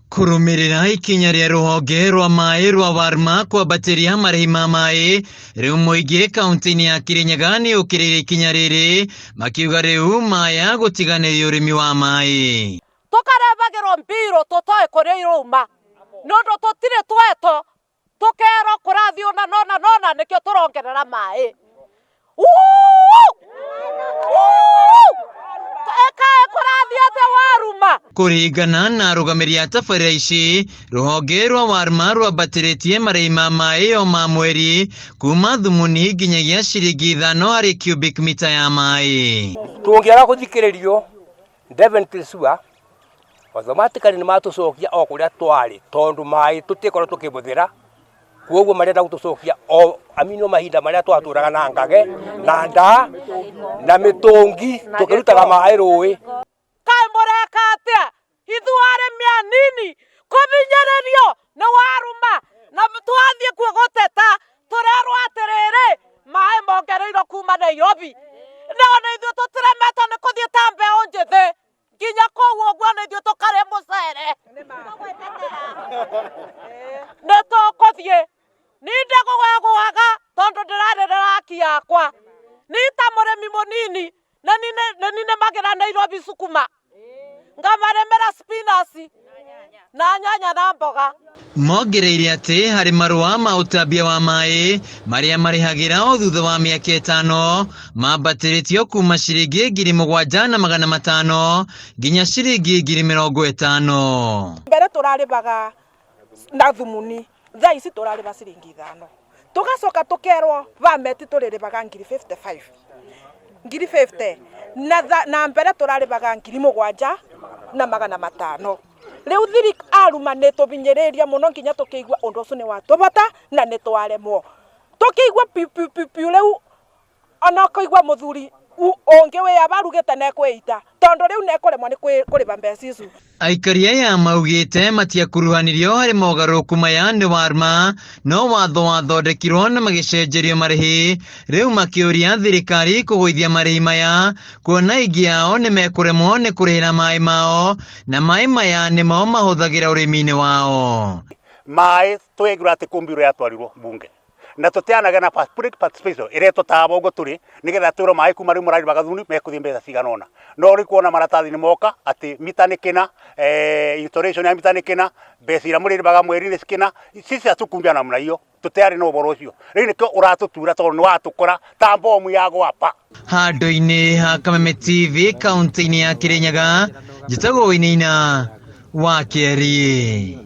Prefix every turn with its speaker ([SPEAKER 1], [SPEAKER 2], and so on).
[SPEAKER 1] Kurumirira ikinya ria ruhonge rwa maai rwa Warma kwambatiria marihi ma maai riu muingi kaunti-ini ya Kirinyaga NIUKIRIIRE ikinya riri makiuga riu maya gutiganiria urimi wa maai
[SPEAKER 2] tukarebagirwo mbiro tutoe kuria iruma nondu tutire tweto tukero kurathio na nona nikio turongerera maai
[SPEAKER 1] kuringana na arugamiri a tabarira ici ruhonge rwa Warma rwambatirie marihi ma maai o ma mweri kuma thumuni nginyagia ciringi 5 hari cubic mita ya maai.
[SPEAKER 3] Tungiara kuthikiririo definitely sure automatically ni matucokia o kuria twari tondu maai tutikora tukibuthira kuoguo marenda gutucokia o aminio mahinda maria twaturaga na ngage na nda na mitungi tukirutaga maai rui
[SPEAKER 2] kai mureka atia ithuare mia nini kuvinyererio na Warma na twathie kuo guteta turerwo atiriri maai mongereirwo kuma Nairobi na ithuĩ tutiremete ni kuthie tambe onjethe nginya koguo ũguo na ithuĩ tukare mucere nitukuthie ninde gugwaga tondu ndirarerera haki yakwa nita murimi munini na nine magira Nairobi sukuma ngamaremera spinach na nyanya na mboga.
[SPEAKER 1] Mongereire ati hari marua ma utambia wa maai maria marihagira o thutha wa miaka 5 mambatiritio kuma ciringi 7,500 nginya ciringi 50,000.
[SPEAKER 2] Mbere turaribaga na thumuni thaa ici turariba ciringi 5 tugacoka tukerwo vameti turiribaga 55 50 na mbere turaribaga 7,500. Riu thiri aruma nituvinyiriria muno nginya tukigwa undu ucio ni watuvata na nitwaremwo tukigwa piu riu ona kuigwa muthuri ungi wi abarugite na kwita tondu riu nekuremwa ni kuriba mbeca icu.
[SPEAKER 1] Aikari aya maugite matiakuruhanirio hari mogaruku maya ni Warma no watho wathondekirwo na magicenjerio marihi riu makiuria thirikari kuguithia marihi maya kuona ingi ao ni mekuremwo ni kurihira maai mao na maai maya nimo mahuthagira urimi-ini wao.
[SPEAKER 4] Maai twegura ati kumbiro yatwarirwo bunge na tutianaga na public participation ireto tabogo turi nigetha twiro maai kuma riu murari bagathuni mekuthie mbeca ciganona no ri kuona maratathi ni moka ati mita ni kina installation ya mita ni kina mbeca ira muriri baga mweri ni kina sisi atukumbia namna hiyo tutiari no boro ucio riu nikio uratutura tondu ni watukora ta bomu ya gwapa.
[SPEAKER 1] Handu-ini ha Kameme TV kaunti-ini ya Kirinyaga njitagwo Winaina wa Kieri.